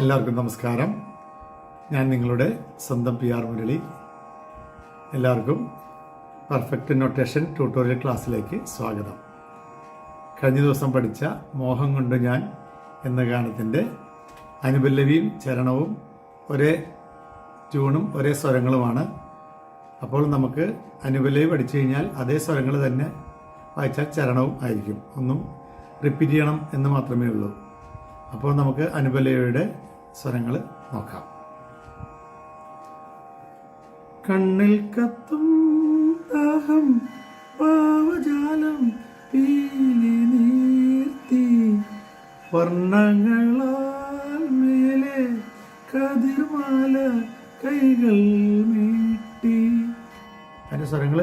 എല്ലാവർക്കും നമസ്കാരം. ഞാൻ നിങ്ങളുടെ സ്വന്തം PR മുരളി. എല്ലാവർക്കും പെർഫെക്റ്റ് നൊട്ടേഷൻ ട്യൂട്ടോറിയൽ ക്ലാസ്സിലേക്ക് സ്വാഗതം. കഴിഞ്ഞ ദിവസം പഠിച്ച മോഹം കൊണ്ട് ഞാൻ എന്ന ഗാനത്തിൻ്റെ അനുപല്ലവിയും ചരണവും ഒരേ ട്യൂണും ഒരേ സ്വരങ്ങളുമാണ്. അപ്പോൾ നമുക്ക് അനുപല്ലവി പഠിച്ചു കഴിഞ്ഞാൽ അതേ സ്വരങ്ങൾ തന്നെ വായിച്ചാൽ ചരണവും ആയിരിക്കും. ഒന്നും റിപ്പീറ്റ് ചെയ്യണം എന്ന് മാത്രമേ ഉള്ളൂ. അപ്പോൾ നമുക്ക് അനുപല്ലവിയുടെ സ്വരങ്ങൾ നോക്കാം. കണ്ണിൽ കത്തും ദാഹം പാവജാലം പീലി നീർത്തി വർണ്ണങ്ങളാൽ മേലെ കതിർമാല കൈകൾ മീട്ടി. അതിൻ്റെ സ്വരങ്ങൾ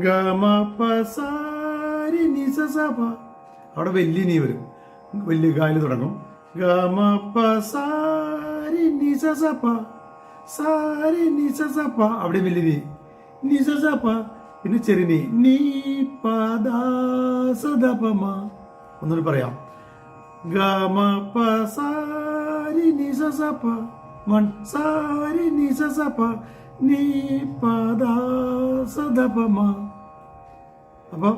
ഗമ പസാരി നിസസഭ. അവിടെ വലിയ നീ വരും, വലിയ ഗായിൽ തുടങ്ങും. ഗമ പസാരി നിസസഭ സാരി നിസസഭ. അവിടെ വലിയ നീ നിസസഭ. പിന്നെ ചെറിയ നീ നീ പദാസദപമ. ഒന്നുകൂടി പറയാം. ഗമ പസാരി നിസസഭ മൺ സാരി നിസസഭ നീ പദാസദപമ. അപ്പൊ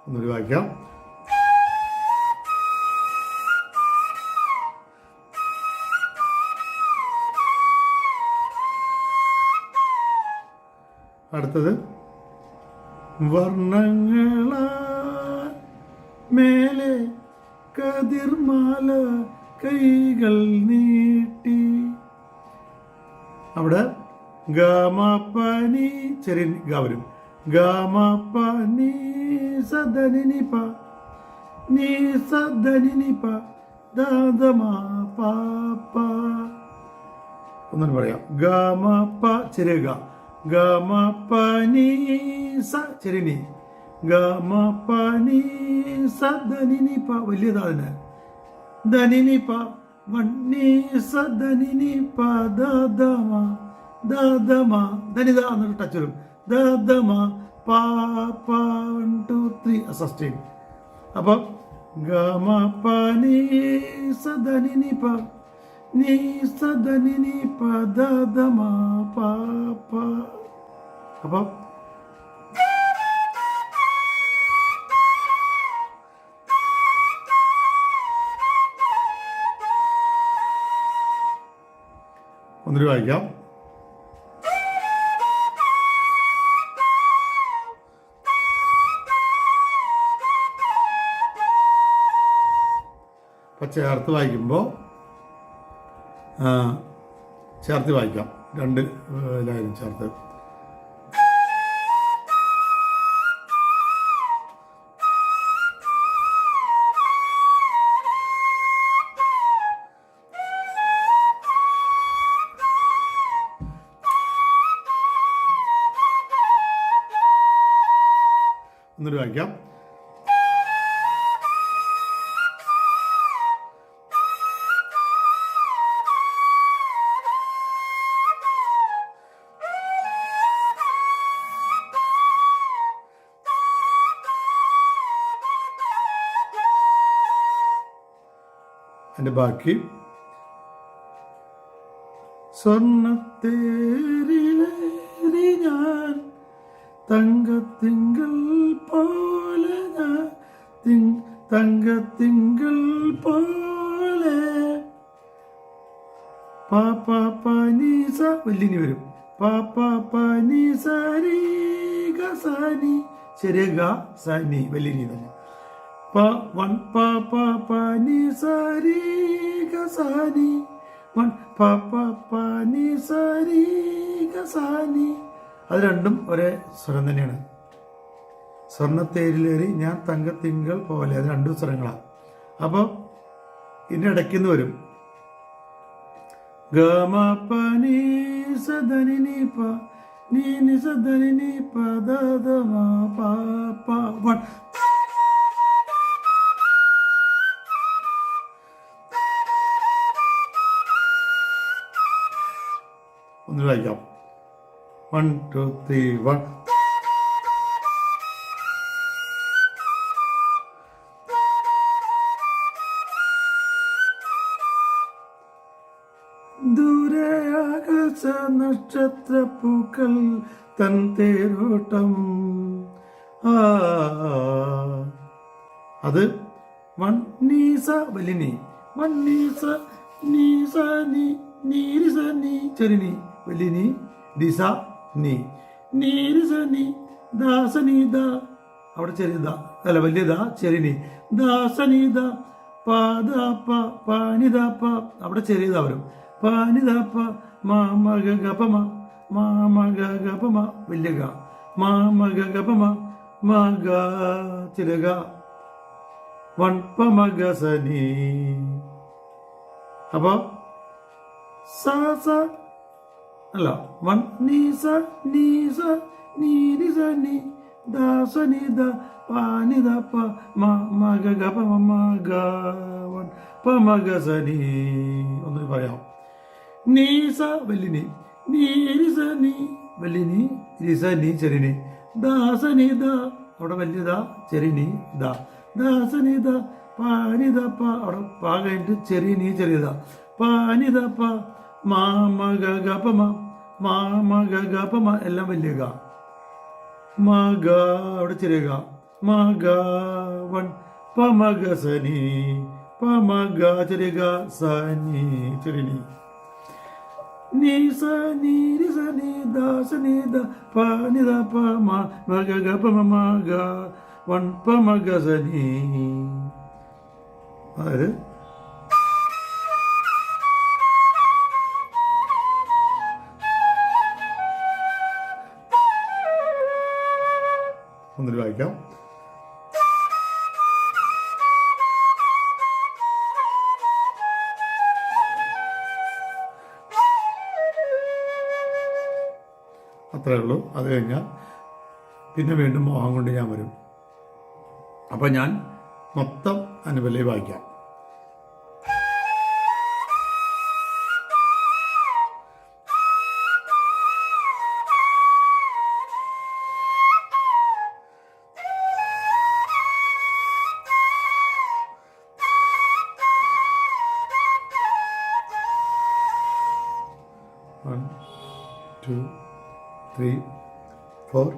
ഒന്നുകൂടി വായിക്കാം. അടുത്തത് വർണ്ണങ്ങളാൽ മേലെ കതിർമാല കൈകൾ നീട്ടി. അവിടെ ഗമപനി ചെറിയ ഗ വരും. ഗമപനി സദനി പ നീ സദനി പ ദാദമാ പാപ്പ. ഒന്നും പറയാം. ഗമപ ചെറിയ ഗ ഗമപനി സ ചെറിയ നീ ഗമപനി സദനി പ വലിയതാണ്. ധനിനി പ വണ്ണി സദനി പ ദാദമാ ദാദമാ ധനിത എന്നൊരു ടച്ച് വരും. ദാദമാ പാപ്പ 1 2 3 സസ്റ്റെയിൻ. അപ്പൊ ഗമ പനി സദനി പ നീ സദനി പ ദാദമ പാപ്പ. അപ്പൊ ഒന്നൊരു വായിക്കാം. ചേർത്ത് വായിക്കുമ്പോൾ ചേർത്ത് വായിക്കാം. രണ്ട് ലൈനും ചേർത്ത്. ഒന്നൊരു വായിക്കാം. അതിൻ്റെ ബാക്കി സ്വർണ്ണത്തേരിലേറി ഞാൻ തങ്കത്തിങ്കൾ പോലെ ഞാൻ തങ്കത്തിങ്കൾ പോലെ പാപ്പ പനീസ വലിയ വരും. പാപ്പ പനീസ രീ ഗ സാനി ചെറിയ ഗ സാനി വലിയ നീ തന്നെ. വൺ പാപ്പ പനി സരി ഗസാനി വൺ പാപ്പ പനി സരി ഗസാനി. അത് രണ്ടും ഒരേ സ്വരം തന്നെയാണ്. സ്വർണ്ണത്തേരിലേറി ഞാൻ തങ്കത്തിങ്കൾ പോലെ. അത് രണ്ടും സ്വരങ്ങളാണ്. അപ്പോൾ ഇതിൻ്റെ ഇടയ്ക്കുന്ന് വരും ഗമ പനി സദനി പ നീ സദനി പ ദദമ പാപ്പ വൺ. ഒന്ന് വായിക്കാം. 1 2 3 1. ദൂരെ ആകാശ നക്ഷത്ര പൂക്കൾ തൻ തേരോട്ടം. അത് 1 നീസ വലിനി, 1 നീസ നീസ നീ നീരിസ നീ ചെറിനി വലിനി ദിസ നീ നീരിസ നീ ദാസനീത അവിടെ ചെറിയത അല്ല വലിയത ചെറിനി ദാസനീത പാദ പ പാനിത പ അവിടെ ചെറിയത വരും പാനിത പ മാമഗ ഗപമ മാമഗ ഗപമ വലിയ ഗ മാമഗ ഗപമ മഗ ചെറിയ 1 പമഗസനി. അപ്പൊ സ അല്ല 1 നീസ നീസ നീരിസ നീ ദാസനിത പാനിത പ മഗ ഗപ മഗ 1 പമഗസനി. ഒന്നും പറയാം. നീസ വലിനി നീരിസ നീ വലിനി റിസ നീ ചെറിനി ദാസനിത അവിടെ വലിയത ചെറിനി ദ ദാസനിത പാനിത പ അവിടെ പാ കഴിഞ്ഞിട്ട് ചെറിയ നീ ചെറിയത പാനിത പ മാമഗ ഗപമ മാമഗ ഗപമ എല്ലാം വലിയ ഗ മഗ അവിടെ ചെറിയ ഗ മഗ 1 പമഗസനി പമഗ ചെറിയ ഗ സനി ചെറിയ നീസ നീരിസ നീ ദാസനിത പാനിത പ മഗ ഗപമ മഗ 1 പമഗസനി. അതായത് ഒന്നിൽ വായിക്കാം. അത്രേ ഉള്ളൂ. അത് കഴിഞ്ഞാൽ പിന്നെ വീണ്ടും മോഹം കൊണ്ട് ഞാൻ വരും. അപ്പം ഞാൻ മൊത്തം അനുപല്ലി വായിക്കാം. One, 2, 3, 4.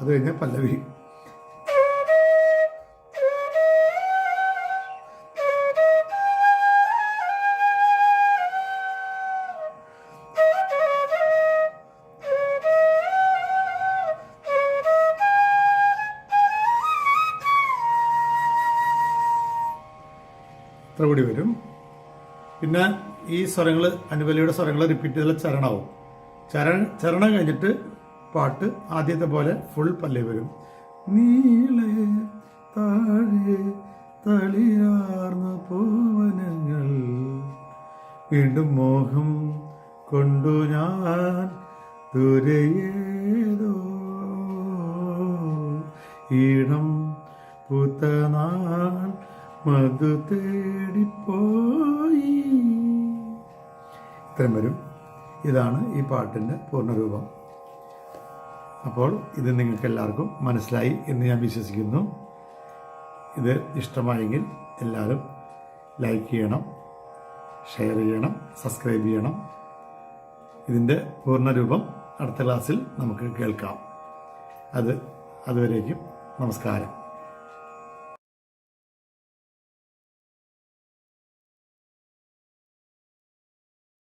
അത് കഴിഞ്ഞാൽ പല്ലവി. ഇത്ര കൂടി വരും. പിന്നെ ഈ സ്വരങ്ങൾ അനുപല്ലിയുടെ സ്വരങ്ങൾ റിപ്പീറ്റ് ചെയ്തുള്ള ചരണമാവും. ചരണം കഴിഞ്ഞിട്ട് പാട്ട് ആദ്യത്തെ പോലെ ഫുൾ പല്ലവി വരും. നീളെ താഴെ തളിയാർന്ന പൂവനങ്ങൾ വീണ്ടും മോഹം കൊണ്ടു ഞാൻ ദൂരയേതോ ഈണം പൂത്തനാൾ മധു തേടിപ്പോയി. ഇത്രയും വരും. ഇതാണ് ഈ പാട്ടിൻ്റെ പൂർണ്ണരൂപം. അപ്പോൾ ഇത് നിങ്ങൾക്ക് എല്ലാവർക്കും മനസ്സിലായി എന്ന് ഞാൻ വിശ്വസിക്കുന്നു. ഇത് ഇഷ്ടമായെങ്കിൽ എല്ലാവരും ലൈക്ക് ചെയ്യണം, ഷെയർ ചെയ്യണം, സബ്സ്ക്രൈബ് ചെയ്യണം. ഇതിൻ്റെ പൂർണ്ണരൂപം അടുത്ത ക്ലാസ്സിൽ നമുക്ക് കേൾക്കാം. അതുവരേക്കും നമസ്കാരം.